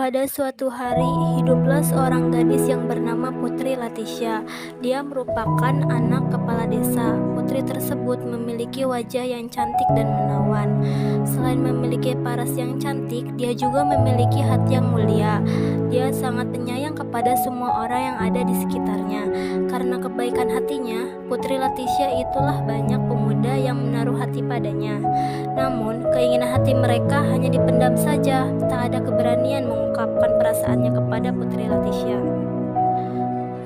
Pada suatu hari, hiduplah seorang gadis yang bernama Putri Latisya. Dia merupakan anak kepala desa. Putri tersebut memiliki wajah yang cantik dan menawan. Selain memiliki paras yang cantik, dia juga memiliki hati yang mulia. Dia sangat penyayang kepada semua orang yang ada di sekitarnya. Karena kebaikan hatinya, Putri Latisya itulah banyak pemuda yang menaruh hati padanya. Namun, keinginan hati mereka hanya dipendam saja, tak ada keberanian mengungkapkan perasaannya kepada Putri Latisya.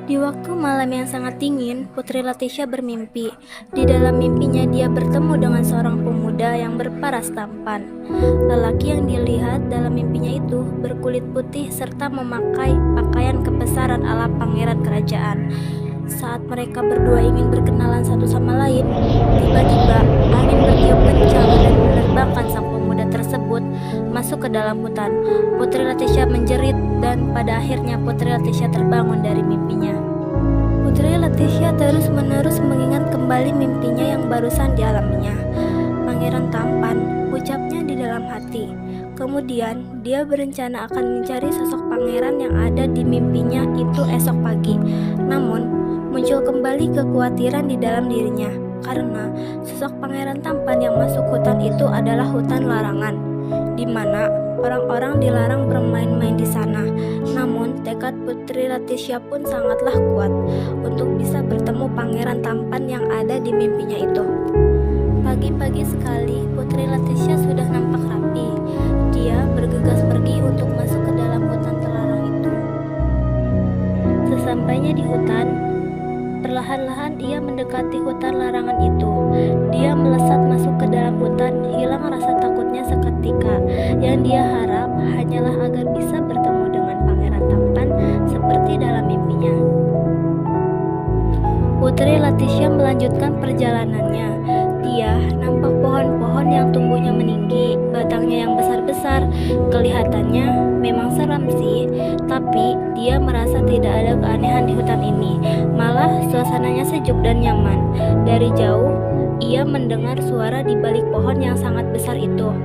Di waktu malam yang sangat dingin, Putri Latisya bermimpi. Di dalam mimpinya dia bertemu dengan seorang pemuda yang berparas tampan. Lelaki yang dilihat dalam mimpinya itu berkulit putih serta memakai pakaian kebesaran ala pangeran kerajaan. Saat mereka berdua ingin berkenalan satu sama lain, tiba-tiba angin bertiup kencang dan menerbangkan sang pemuda tersebut masuk ke dalam hutan. Putri Latisya menjerit dan pada akhirnya Putri Latisya terbangun dari mimpinya. Putri Latisya terus-menerus mengingat kembali mimpinya yang barusan dialaminya. Pangeran tampan, ucapnya di dalam hati. Kemudian dia berencana akan mencari sosok pangeran yang ada di mimpinya itu esok pagi. Namun muncul kembali kekhawatiran di dalam dirinya karena sosok pangeran tampan yang masuk hutan itu adalah hutan larangan, di mana orang-orang dilarang bermain-main di sana. Namun tekad Putri Latisya pun sangatlah kuat untuk bisa bertemu pangeran tampan yang ada di mimpinya itu. Pagi-pagi sekali Putri Latisya sudah nampak rapi. Dia bergegas pergi untuk masuk ke dalam hutan terlarang itu. Sesampainya di hutan, perlahan-lahan ia mendekati hutan larangan itu. Dia melesat masuk ke dalam hutan, hilang rasa takutnya seketika. Yang dia harap hanyalah agar bisa bertemu dengan pangeran tampan seperti dalam mimpinya. Putri Latisya melanjutkan perjalanannya. Dia nampak pohon-pohon yang tumbuhnya meninggi, batangnya yang besar-besar. Kelihatannya memang seram sih, tapi dia merasa tidak ada keanehan di hutan ini. Malah suasananya sejuk dan nyaman. Dari jauh, ia mendengar suara di balik pohon yang sangat besar itu,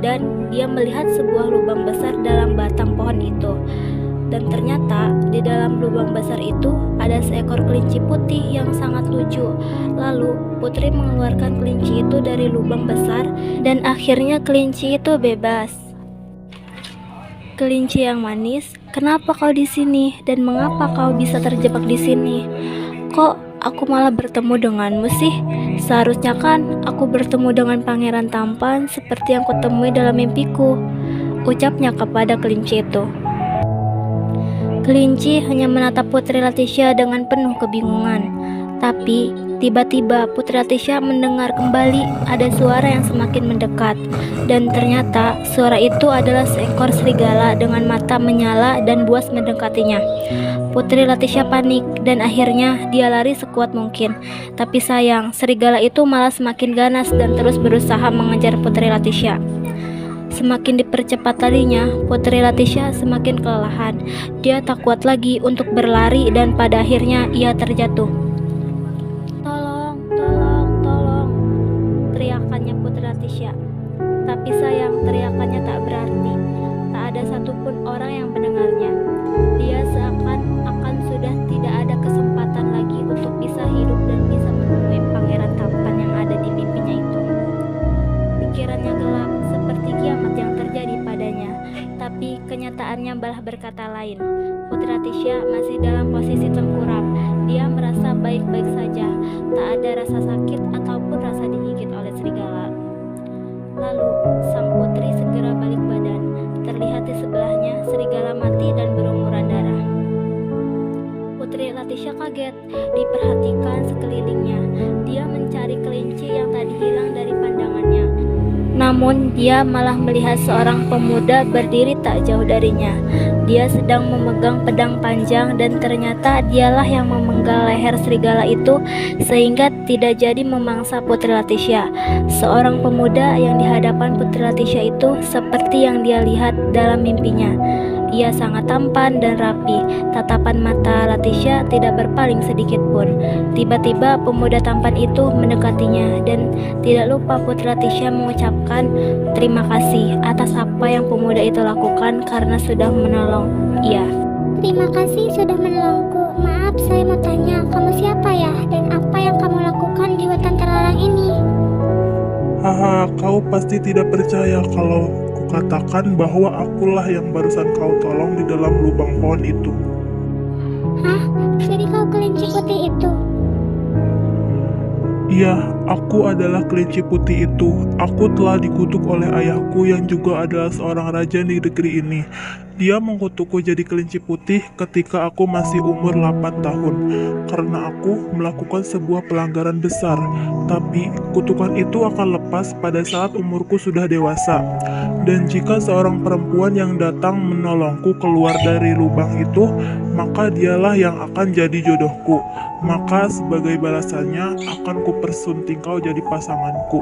dan dia melihat sebuah lubang besar dalam batang pohon itu. Dan ternyata di dalam lubang besar itu ada seekor kelinci putih yang sangat lucu. Lalu Putri mengeluarkan kelinci itu dari lubang besar dan akhirnya kelinci itu bebas. Kelinci yang manis, kenapa kau di sini dan mengapa kau bisa terjebak di sini? Kok aku malah bertemu denganmu sih? Seharusnya kan aku bertemu dengan pangeran tampan seperti yang kutemui dalam mimpiku, ucapnya kepada kelinci itu. Kelinci hanya menatap Putri Latisya dengan penuh kebingungan. Tapi tiba-tiba Putri Latisya mendengar kembali ada suara yang semakin mendekat. Dan ternyata suara itu adalah seekor serigala dengan mata menyala dan buas mendekatinya. Putri Latisya panik dan akhirnya dia lari sekuat mungkin. Tapi sayang, serigala itu malah semakin ganas dan terus berusaha mengejar Putri Latisya. Semakin dipercepat larinya, Putri Latisya semakin kelelahan. Dia tak kuat lagi untuk berlari dan pada akhirnya ia terjatuh. Tolong, tolong, tolong, teriakannya Putri Latisya. Tapi sayang, teriakannya tak berarti. Tak ada satupun orang yang mendengarnya. Dia seakan-akan sudah tidak ada kesempatan lagi untuk bisa hidup dan bisa menemui pangeran tampan yang ada di mimpinya itu. Pikirannya gelap seperti kiamat yang terjadi padanya, tapi kenyataannya malah berkata lain. Putri Latisya masih dalam posisi tengkurap. Dia merasa baik-baik saja, tak ada rasa sakit ataupun rasa digigit oleh serigala. Lalu sang putri segera balik badan. Terlihat di sebelahnya serigala mati dan berumuran darah. Putri Latisya kaget, diperhatikan sekelilingnya. Dia mencari kelinci yang tadi hilang dari pandangannya. Namun dia malah melihat seorang pemuda berdiri tak jauh darinya. Dia sedang memegang pedang panjang dan ternyata dialah yang memenggal leher serigala itu sehingga tidak jadi memangsa Putri Latisya. Seorang pemuda yang di hadapan Putri Latisya itu seperti yang dia lihat dalam mimpinya. Dia sangat tampan dan rapi. Tatapan mata Latisha tidak berpaling sedikit pun. Tiba-tiba pemuda tampan itu mendekatinya dan tidak lupa Putri Latisha mengucapkan terima kasih atas apa yang pemuda itu lakukan karena sudah menolong ia. Terima kasih sudah menolongku. Maaf, saya mau tanya, kamu siapa ya? Dan apa yang kamu lakukan di hutan terlarang ini? Haha, kau pasti tidak percaya kalau kukatakan bahwa akulah yang barusan kau tolong di dalam lubang pohon itu. Hah? Jadi kau kelinci putih itu? Iya, aku adalah kelinci putih itu. Aku telah dikutuk oleh ayahku yang juga adalah seorang raja di negeri ini. Dia mengutukku jadi kelinci putih ketika aku masih umur 8 tahun karena aku melakukan sebuah pelanggaran besar. Tapi kutukan itu akan lepas pada saat umurku sudah dewasa. Dan jika seorang perempuan yang datang menolongku keluar dari lubang itu, maka dialah yang akan jadi jodohku. Maka sebagai balasannya akan kupersunting kau jadi pasanganku.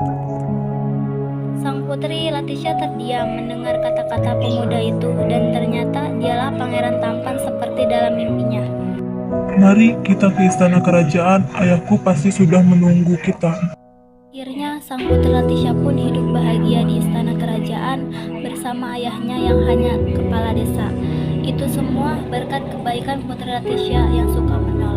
Sang putri Latisha terdiam mendengar kata-kata pemuda itu dan ternyata dialah pangeran tampan seperti dalam mimpinya. Mari kita ke istana kerajaan, ayahku pasti sudah menunggu kita. Akhirnya sang putri Latisha pun hidup bahagia di istana kerajaan bersama ayahnya yang hanya kepala desa. Itu semua berkat kebaikan Putri Latisha yang suka menolong.